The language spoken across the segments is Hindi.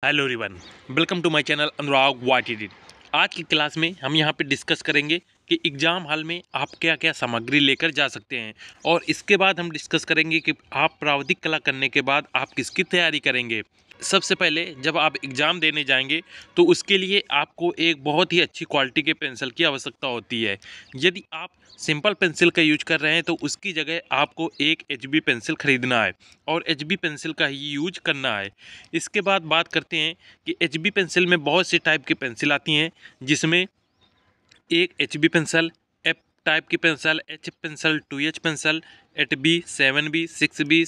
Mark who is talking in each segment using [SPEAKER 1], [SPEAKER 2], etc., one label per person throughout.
[SPEAKER 1] Hello everyone, welcome to my channel Anurag वाटीडी। आज की क्लास में हम यहाँ पे डिस्कस करेंगे कि एग्ज़ाम हॉल में आप क्या क्या सामग्री लेकर जा सकते हैं, और इसके बाद हम डिस्कस करेंगे कि आप प्रावधिक कला करने के बाद आप किसकी तैयारी करेंगे। सबसे पहले जब आप एग्ज़ाम देने जाएंगे तो उसके लिए आपको एक बहुत ही अच्छी क्वालिटी के पेंसिल की आवश्यकता होती है। यदि आप सिंपल पेंसिल का यूज कर रहे हैं तो उसकी जगह आपको एक HB पेंसिल खरीदना है और HB पेंसिल का ही यूज करना है। इसके बाद बात करते हैं कि HB पेंसिल में बहुत से टाइप की पेंसिल आती हैं, जिसमें एक HB पेंसिल, F टाइप की pencil, H pencil, 2H pencil, 8B, 7B, 6B,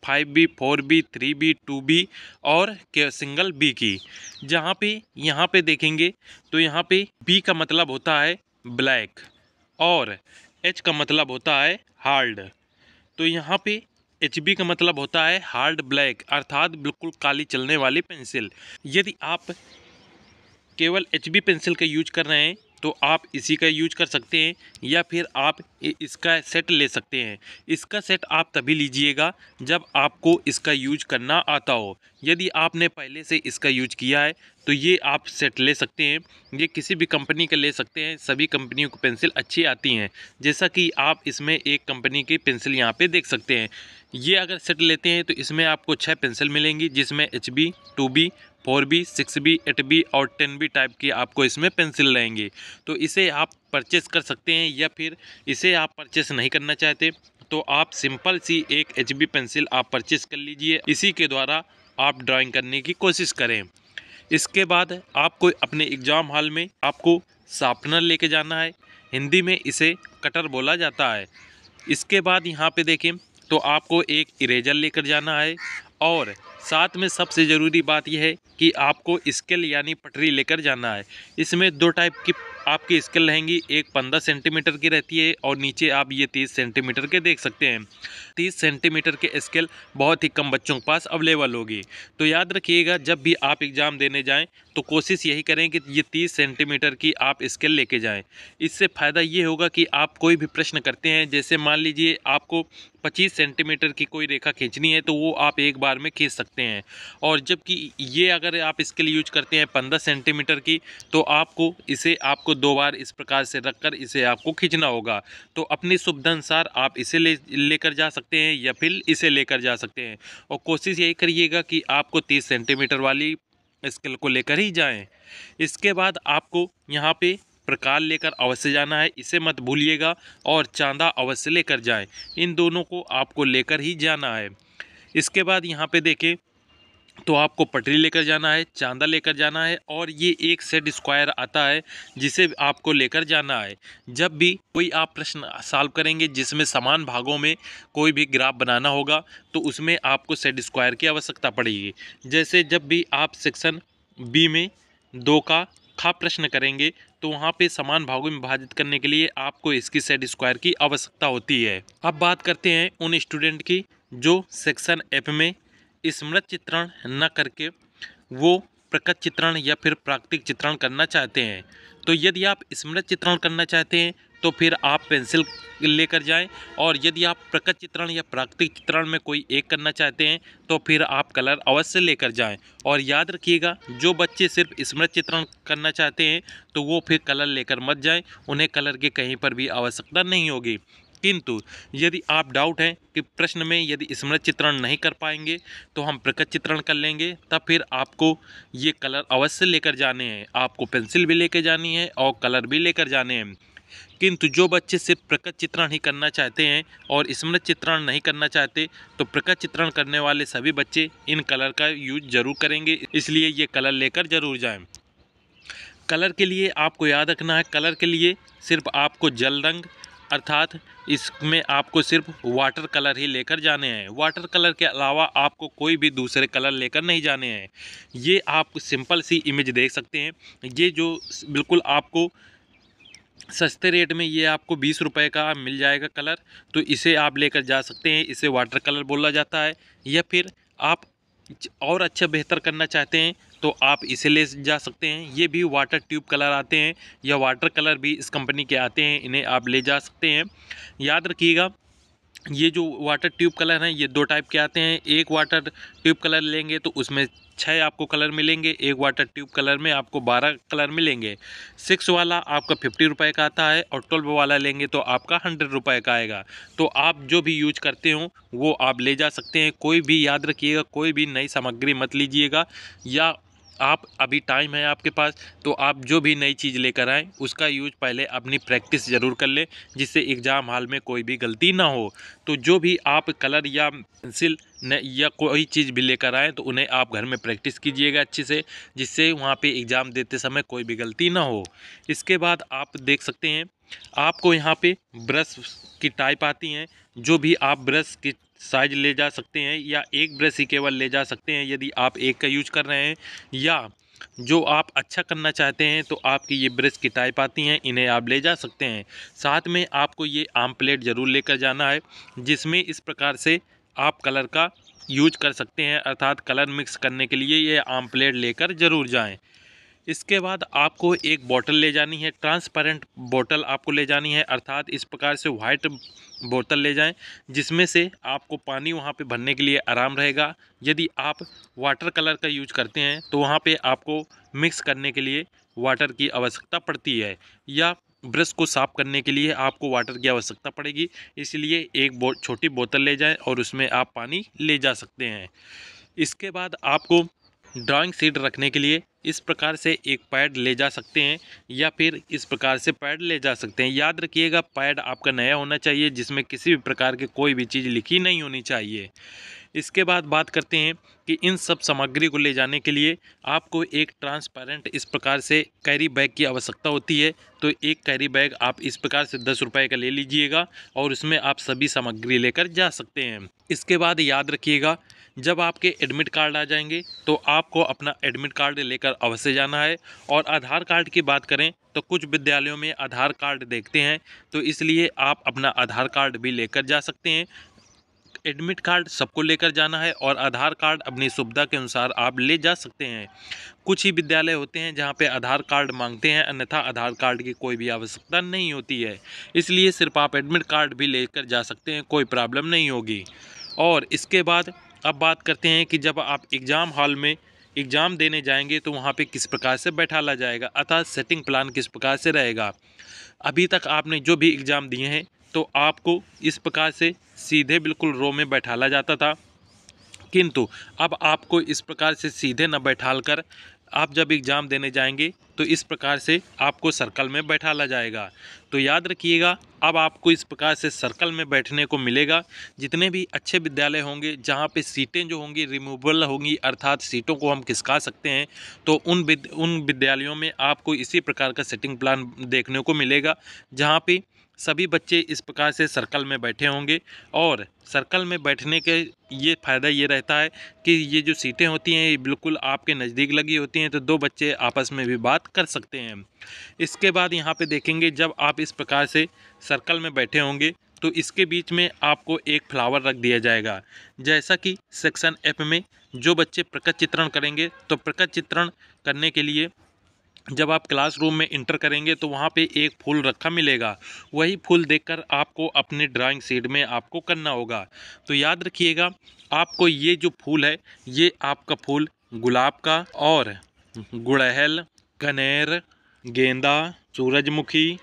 [SPEAKER 1] 5B, 4B, 3B, 2B और सिंगल B की। यहाँ पे देखेंगे तो यहाँ पे B का मतलब होता है ब्लैक और H का मतलब होता है हार्ड। तो यहाँ पे HB का मतलब होता है हार्ड ब्लैक, अर्थात बिल्कुल काली चलने वाली पेंसिल। यदि आप केवल HB पेंसिल का यूज कर रहे हैं तो आप इसी का यूज कर सकते हैं, या फिर आप इसका सेट ले सकते हैं। इसका सेट आप तभी लीजिएगा जब आपको इसका यूज करना आता हो। यदि आपने पहले से इसका यूज किया है तो ये आप सेट ले सकते हैं। ये किसी भी कंपनी का ले सकते हैं, सभी कंपनियों की पेंसिल अच्छी आती हैं। जैसा कि आप इसमें एक कंपनी की पेंसिल यहाँ पे देख सकते हैं। ये अगर सेट लेते हैं तो इसमें आपको 6 पेंसिल मिलेंगी, जिसमें HB, 2B, 4B, 6B, 8B और 10B टाइप की आपको इसमें पेंसिल रहेंगी। तो इसे आप परचेस कर सकते हैं, या फिर इसे आप परचेस नहीं करना चाहते तो आप सिंपल सी एक HB पेंसिल आप परचेस कर लीजिए। इसी के द्वारा आप ड्राइंग करने की कोशिश करें। इसके बाद आपको अपने एग्ज़ाम हॉल में आपको शार्पनर लेके जाना है। हिंदी में इसे कटर बोला जाता है। इसके बाद यहाँ पे देखें तो आपको एक इरेजर लेकर जाना है, और साथ में सबसे ज़रूरी बात यह है कि आपको स्केल यानी पटरी लेकर जाना है। इसमें 2 टाइप की आपकी स्केल रहेंगी, एक 15 सेंटीमीटर की रहती है और नीचे आप ये 30 सेंटीमीटर के देख सकते हैं। 30 सेंटीमीटर के स्केल बहुत ही कम बच्चों के पास अवेलेबल होगी। तो याद रखिएगा, जब भी आप एग्ज़ाम देने जाएं तो कोशिश यही करें कि ये 30 सेंटीमीटर की आप स्केल लेके जाएं। इससे फ़ायदा ये होगा कि आप कोई भी प्रश्न करते हैं, जैसे मान लीजिए आपको 25 सेंटीमीटर की कोई रेखा खींचनी है तो वो आप एक बार में खींच सकते हैं, और जबकि ये अगर आप इसके लिए यूज करते हैं 15 सेंटीमीटर की तो आपको 2 बार इस प्रकार से रखकर इसे आपको खींचना होगा। तो अपनी सुविधा अनुसार आप इसे लेकर जा सकते हैं या फिर इसे लेकर जा सकते हैं, और कोशिश यही करिएगा कि आपको 30 सेंटीमीटर वाली स्केल को लेकर ही जाएं। इसके बाद आपको यहाँ पे प्रकार लेकर अवश्य जाना है, इसे मत भूलिएगा, और चांदा अवश्य लेकर जाएं। इन दोनों को आपको लेकर ही जाना है। इसके बाद यहाँ पे देखें तो आपको पटरी लेकर जाना है, चांदा लेकर जाना है, और ये एक सेट स्क्वायर आता है जिसे आपको लेकर जाना है। जब भी कोई आप प्रश्न सॉल्व करेंगे जिसमें समान भागों में कोई भी ग्राफ बनाना होगा तो उसमें आपको सेट स्क्वायर की आवश्यकता पड़ेगी। जैसे जब भी आप सेक्शन B में 2 का खा प्रश्न करेंगे तो वहाँ पे समान भागों में विभाजित करने के लिए आपको इसकी सेट स्क्वायर की आवश्यकता होती है। अब बात करते हैं उन स्टूडेंट की जो सेक्शन F में स्मृत चित्रण न करके वो प्रकट चित्रण या फिर प्राकृतिक चित्रण करना चाहते हैं। तो यदि आप स्मृत चित्रण करना चाहते हैं तो फिर आप पेंसिल लेकर जाएं, और यदि आप प्रकट चित्रण या प्राकृतिक चित्रण में कोई एक करना चाहते हैं तो फिर आप कलर अवश्य लेकर जाएं। और याद रखिएगा, जो बच्चे सिर्फ स्मृत चित्रण करना चाहते हैं तो वो फिर कलर लेकर मत जाएं, उन्हें कलर की कहीं पर भी आवश्यकता नहीं होगी। किंतु यदि आप डाउट है कि प्रश्न में यदि स्मृत चित्रण नहीं कर पाएंगे तो हम प्रकट चित्रण कर लेंगे, तब फिर आपको ये कलर अवश्य लेकर जाने हैं। आपको पेंसिल भी लेकर जानी है और कलर भी लेकर जाने हैं। किंतु जो बच्चे सिर्फ प्रकट चित्रण ही करना चाहते हैं और स्मृत चित्रण नहीं करना चाहते तो प्रकट चित्रण करने वाले सभी बच्चे इन कलर का यूज जरूर करेंगे, इसलिए ये कलर लेकर जरूर जाएं। कलर के लिए आपको याद रखना है, कलर के लिए सिर्फ आपको जल रंग अर्थात इसमें आपको सिर्फ वाटर कलर ही लेकर जाने हैं। वाटर कलर के अलावा आपको कोई भी दूसरे कलर लेकर नहीं जाने हैं। ये आप सिंपल सी इमेज देख सकते हैं, ये जो बिल्कुल आपको सस्ते रेट में ये आपको 20 रुपये का मिल जाएगा कलर। तो इसे आप लेकर जा सकते हैं, इसे वाटर कलर बोला जाता है। या फिर आप और अच्छा बेहतर करना चाहते हैं तो आप इसे ले जा सकते हैं। ये भी वाटर ट्यूब कलर आते हैं या वाटर कलर भी इस कंपनी के आते हैं, इन्हें आप ले जा सकते हैं। याद रखिएगा, ये जो वाटर ट्यूब कलर हैं ये 2 टाइप के आते हैं। एक वाटर ट्यूब कलर लेंगे तो उसमें 6 आपको कलर मिलेंगे, एक वाटर ट्यूब कलर में आपको 12 कलर मिलेंगे। 6 वाला आपका 50 रुपये का आता है और 12 वाला लेंगे तो आपका 100 रुपये का आएगा। तो आप जो भी यूज करते हो वो आप ले जा सकते हैं। कोई भी याद रखिएगा, कोई भी नई सामग्री मत लीजिएगा, या आप अभी टाइम है आपके पास तो आप जो भी नई चीज़ लेकर आएँ उसका यूज पहले अपनी प्रैक्टिस ज़रूर कर लें, जिससे एग्ज़ाम हॉल में कोई भी गलती ना हो। तो जो भी आप कलर या पेंसिल या कोई चीज़ भी लेकर आएँ तो उन्हें आप घर में प्रैक्टिस कीजिएगा अच्छे से, जिससे वहाँ पे एग्ज़ाम देते समय कोई भी गलती ना हो। इसके बाद आप देख सकते हैं आपको यहाँ पे ब्रश की टाइप आती हैं। जो भी आप ब्रश की साइज ले जा सकते हैं, या एक ब्रश ही केवल ले जा सकते हैं यदि आप एक का यूज कर रहे हैं, या जो आप अच्छा करना चाहते हैं तो आपकी ये ब्रश की टाइप आती हैं, इन्हें आप ले जा सकते हैं। साथ में आपको ये आम प्लेट ज़रूर लेकर जाना है, जिसमें इस प्रकार से आप कलर का यूज कर सकते हैं, अर्थात कलर मिक्स करने के लिए ये आम प्लेट लेकर ज़रूर जाएं। इसके बाद आपको एक बोतल ले जानी है, ट्रांसपेरेंट बोतल आपको ले जानी है, अर्थात इस प्रकार से वाइट बोतल ले जाएं जिसमें से आपको पानी वहाँ पे भरने के लिए आराम रहेगा। यदि आप वाटर कलर का यूज करते हैं तो वहाँ पे आपको मिक्स करने के लिए वाटर की आवश्यकता पड़ती है, या ब्रश को साफ़ करने के लिए आपको वाटर की आवश्यकता पड़ेगी। इसलिए एक छोटी बोतल ले जाएं और उसमें आप पानी ले जा सकते हैं। इसके बाद आपको ड्राइंग शीट रखने के लिए इस प्रकार से एक पैड ले जा सकते हैं, या फिर इस प्रकार से पैड ले जा सकते हैं। याद रखिएगा पैड आपका नया होना चाहिए, जिसमें किसी भी प्रकार की कोई भी चीज़ लिखी नहीं होनी चाहिए। इसके बाद बात करते हैं कि इन सब सामग्री को ले जाने के लिए आपको एक ट्रांसपेरेंट इस प्रकार से कैरी बैग की आवश्यकता होती है। तो एक कैरी बैग आप इस प्रकार से 10 रुपये का ले लीजिएगा और उसमें आप सभी सामग्री लेकर जा सकते हैं। इसके बाद याद रखिएगा जब आपके एडमिट कार्ड आ जाएंगे तो आपको अपना एडमिट कार्ड लेकर अवश्य जाना है। और आधार कार्ड की बात करें तो कुछ विद्यालयों में आधार कार्ड देखते हैं, तो इसलिए आप अपना आधार कार्ड भी लेकर जा सकते हैं। एडमिट कार्ड सबको लेकर जाना है और आधार कार्ड अपनी सुविधा के अनुसार आप ले जा सकते हैं। कुछ ही विद्यालय होते हैं जहां पे आधार कार्ड मांगते हैं, अन्यथा आधार कार्ड की कोई भी आवश्यकता नहीं होती है। इसलिए सिर्फ आप एडमिट कार्ड भी लेकर जा सकते हैं, कोई प्रॉब्लम नहीं होगी। और इसके बाद अब बात करते हैं कि जब आप एग्ज़ाम हॉल में एग्ज़ाम देने जाएंगे तो वहाँ पे किस प्रकार से बैठाला जाएगा, अर्थात सेटिंग प्लान किस प्रकार से रहेगा। अभी तक आपने जो भी एग्ज़ाम दिए हैं तो आपको इस प्रकार से सीधे बिल्कुल रो में बैठाला जाता था, किंतु अब आपको इस प्रकार से सीधे न बैठाल कर आप जब एग्ज़ाम देने जाएंगे तो इस प्रकार से आपको सर्कल में बैठाला जाएगा। तो याद रखिएगा अब आपको इस प्रकार से सर्कल में बैठने को मिलेगा। जितने भी अच्छे विद्यालय होंगे जहाँ पे सीटें जो होंगी रिमूवेबल होंगी, अर्थात सीटों को हम खिसका सकते हैं, तो उन विद्यालयों में आपको इसी प्रकार का सेटिंग प्लान देखने को मिलेगा, जहाँ पे सभी बच्चे इस प्रकार से सर्कल में बैठे होंगे। और सर्कल में बैठने के ये फ़ायदा ये रहता है कि ये जो सीटें होती हैं ये बिल्कुल आपके नज़दीक लगी होती हैं, तो दो बच्चे आपस में भी बात कर सकते हैं। इसके बाद यहाँ पे देखेंगे जब आप इस प्रकार से सर्कल में बैठे होंगे तो इसके बीच में आपको एक फ्लावर रख दिया जाएगा। जैसा कि सेक्शन एफ में जो बच्चे प्रकट चित्रण करेंगे तो प्रकट चित्रण करने के लिए जब आप क्लासरूम में इंटर करेंगे तो वहाँ पे एक फूल रखा मिलेगा, वही फूल देखकर आपको अपने ड्राइंग शीट में आपको करना होगा। तो याद रखिएगा आपको ये जो फूल है ये आपका फूल गुलाब का और गुड़हल, कनेर, गेंदा, सूरजमुखी,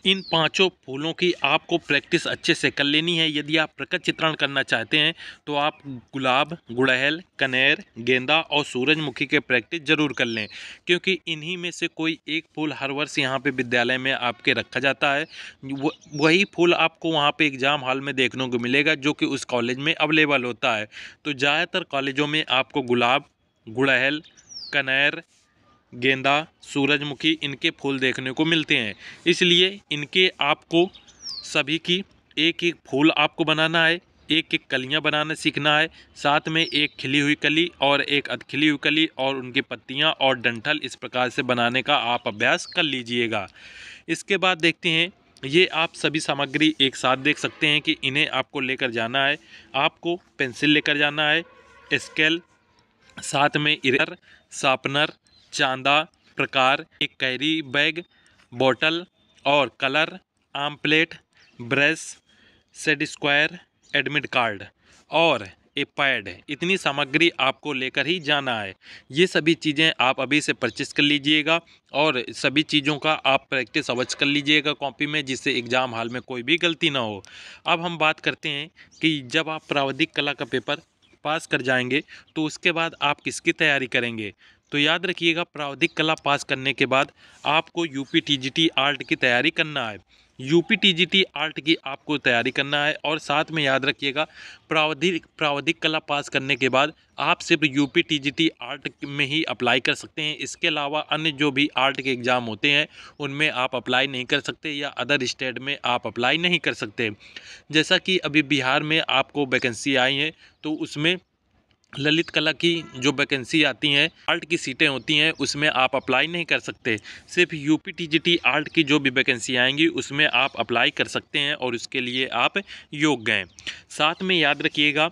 [SPEAKER 1] इन पांचों फूलों की आपको प्रैक्टिस अच्छे से कर लेनी है। यदि आप प्रकट चित्रण करना चाहते हैं तो आप गुलाब, गुड़हल, कनेर, गेंदा और सूरजमुखी के प्रैक्टिस ज़रूर कर लें, क्योंकि इन्हीं में से कोई एक फूल हर वर्ष यहाँ पे विद्यालय में आपके रखा जाता है। वही फूल आपको वहाँ पे एग्ज़ाम हॉल में देखने को मिलेगा जो कि उस कॉलेज में अवेलेबल होता है। तो ज़्यादातर कॉलेजों में आपको गुलाब, गुड़हल, कनेर, गेंदा, सूरजमुखी इनके फूल देखने को मिलते हैं। इसलिए इनके आपको सभी की एक एक फूल आपको बनाना है, एक एक कलियां बनाना सीखना है, साथ में एक खिली हुई कली और एक अधखिली हुई कली और उनकी पत्तियां और डंठल इस प्रकार से बनाने का आप अभ्यास कर लीजिएगा। इसके बाद देखते हैं ये आप सभी सामग्री एक साथ देख सकते हैं कि इन्हें आपको लेकर जाना है। आपको पेंसिल लेकर जाना है, स्केल, साथ में इरेजर, शार्पनर, चांदा प्रकार, एक कैरी बैग, बॉटल और कलर, आम plate, brush, set square, admit card और एक पैड, इतनी सामग्री आपको लेकर ही जाना है। ये सभी चीज़ें आप अभी से परचेस कर लीजिएगा और सभी चीज़ों का आप प्रैक्टिस अवश्य कर लीजिएगा कॉपी में, जिससे एग्ज़ाम हॉल में कोई भी गलती ना हो। अब हम बात करते हैं कि जब आप प्राविधिक कला का पेपर पास कर जाएंगे तो उसके बाद आप किसकी तैयारी करेंगे। तो याद रखिएगा, प्राविधिक कला पास करने के बाद आपको यूपी टीजीटी आर्ट की तैयारी करना है। यूपी टीजीटी आर्ट की आपको तैयारी करना है और साथ में याद रखिएगा, प्राविधिक कला पास करने के बाद आप सिर्फ यूपी टीजीटी आर्ट में ही अप्लाई कर सकते हैं। इसके अलावा अन्य जो भी आर्ट के एग्ज़ाम होते हैं उनमें आप अप्लाई नहीं कर सकते या अदर स्टेट में आप अप्लाई नहीं कर सकते। जैसा कि अभी बिहार में आपको वैकेंसी आई है तो उसमें ललित कला की जो वैकेंसी आती हैं, आर्ट की सीटें होती हैं, उसमें आप अप्लाई नहीं कर सकते। सिर्फ यूपी टीजीटी आर्ट की जो भी वैकेंसी आएंगी उसमें आप अप्लाई कर सकते हैं और उसके लिए आप योग्य हैं। साथ में याद रखिएगा,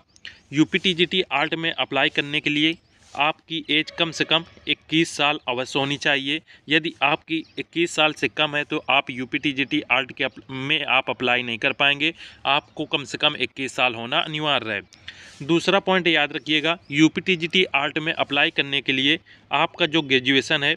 [SPEAKER 1] यूपी टीजीटी आर्ट में अप्लाई करने के लिए आपकी एज कम से कम 21 साल अवश्य होनी चाहिए। यदि आपकी 21 साल से कम है तो आप यूपी टीजीटी आर्ट के में आप अप्लाई नहीं कर पाएंगे। आपको कम से कम 21 साल होना अनिवार्य है। दूसरा पॉइंट याद रखिएगा, यूपी टीजीटी आर्ट में अप्लाई करने के लिए आपका जो ग्रेजुएशन है,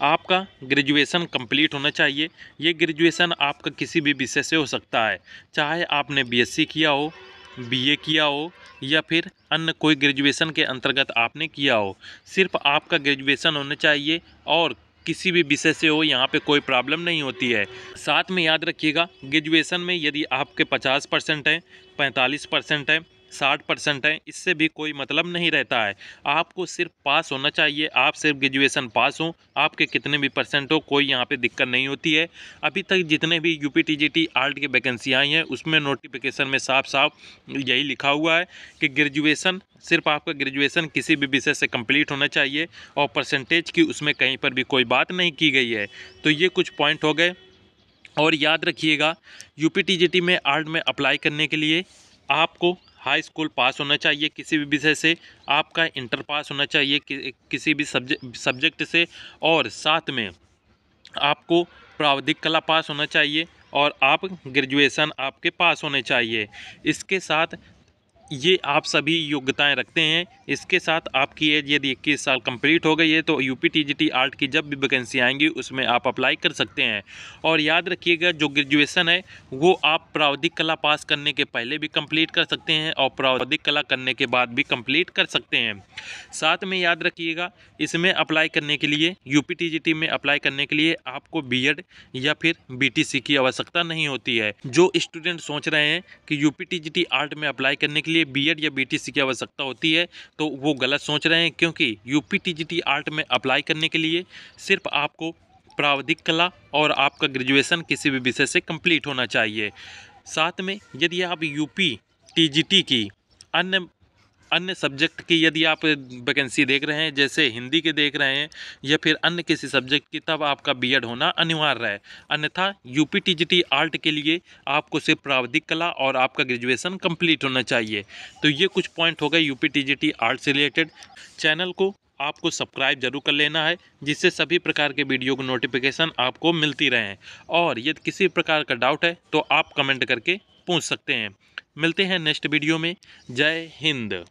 [SPEAKER 1] आपका ग्रेजुएशन कंप्लीट होना चाहिए। ये ग्रेजुएशन आपका किसी भी विषय से हो सकता है, चाहे आपने बीएससी किया हो, बीए किया हो या फिर अन्य कोई ग्रेजुएशन के अंतर्गत आपने किया हो। सिर्फ आपका ग्रेजुएशन होना चाहिए और किसी भी विषय से हो, यहाँ पे कोई प्रॉब्लम नहीं होती है। साथ में याद रखिएगा, ग्रेजुएशन में यदि आपके 50% हैं, 45% हैं, 60% हैं, इससे भी कोई मतलब नहीं रहता है। आपको सिर्फ पास होना चाहिए। आप सिर्फ ग्रेजुएशन पास हो, आपके कितने भी परसेंट हो, कोई यहाँ पे दिक्कत नहीं होती है। अभी तक जितने भी यूपी टीजीटी आर्ट की वैकेंसी आई हैं उसमें नोटिफिकेशन में साफ साफ यही लिखा हुआ है कि ग्रेजुएशन, सिर्फ आपका ग्रेजुएशन किसी भी विषय से कंप्लीट होना चाहिए और परसेंटेज की उसमें कहीं पर भी कोई बात नहीं की गई है। तो ये कुछ पॉइंट हो गए। और याद रखिएगा, यूपी टीजीटी में आर्ट में अप्लाई करने के लिए आपको हाई स्कूल पास होना चाहिए किसी भी विषय से, आपका इंटर पास होना चाहिए किसी भी सब्जेक्ट से, और साथ में आपको प्राविधिक कला पास होना चाहिए और आप ग्रेजुएशन आपके पास होने चाहिए। इसके साथ ये आप सभी योग्यताएं रखते हैं। इसके साथ आपकी एज यदि 21 साल कंप्लीट हो गई है तो यूपी टीजीटी आर्ट की जब भी वैकेंसी आएंगी उसमें आप अप्लाई कर सकते हैं। और याद रखिएगा, जो ग्रेजुएशन है वो आप प्राविधिक कला पास करने के पहले भी कंप्लीट कर सकते हैं और प्राविधिक कला करने के बाद भी कंप्लीट कर सकते हैं। साथ में याद रखिएगा, इसमें अप्लाई करने के लिए, यूपी टीजीटी में अप्लाई करने के लिए आपको बीएड या फिर बीटीसी की आवश्यकता नहीं होती है। जो स्टूडेंट सोच रहे हैं कि यूपी टीजीटी आर्ट में अप्लाई करने के लिए बीएड या बीटीसी की आवश्यकता होती है तो वो गलत सोच रहे हैं, क्योंकि यूपी टीजीटी आर्ट में अप्लाई करने के लिए सिर्फ आपको प्राविधिक कला और आपका ग्रेजुएशन किसी भी विषय से कंप्लीट होना चाहिए। साथ में यदि आप यूपी टीजीटी की अन्य सब्जेक्ट की यदि आप वैकेंसी देख रहे हैं, जैसे हिंदी के देख रहे हैं या फिर अन्य किसी सब्जेक्ट की, तब आपका बीएड होना अनिवार्य है। अन्यथा यूपी टीजीटी आर्ट के लिए आपको सिर्फ प्राविधिक कला और आपका ग्रेजुएशन कंप्लीट होना चाहिए। तो ये कुछ पॉइंट हो गए यूपी टीजीटी आर्ट से रिलेटेड। चैनल को आपको सब्सक्राइब जरूर कर लेना है, जिससे सभी प्रकार के वीडियो की नोटिफिकेशन आपको मिलती रहें। और यदि किसी प्रकार का डाउट है तो आप कमेंट करके पूछ सकते हैं। मिलते हैं नेक्स्ट वीडियो में। जय हिंद।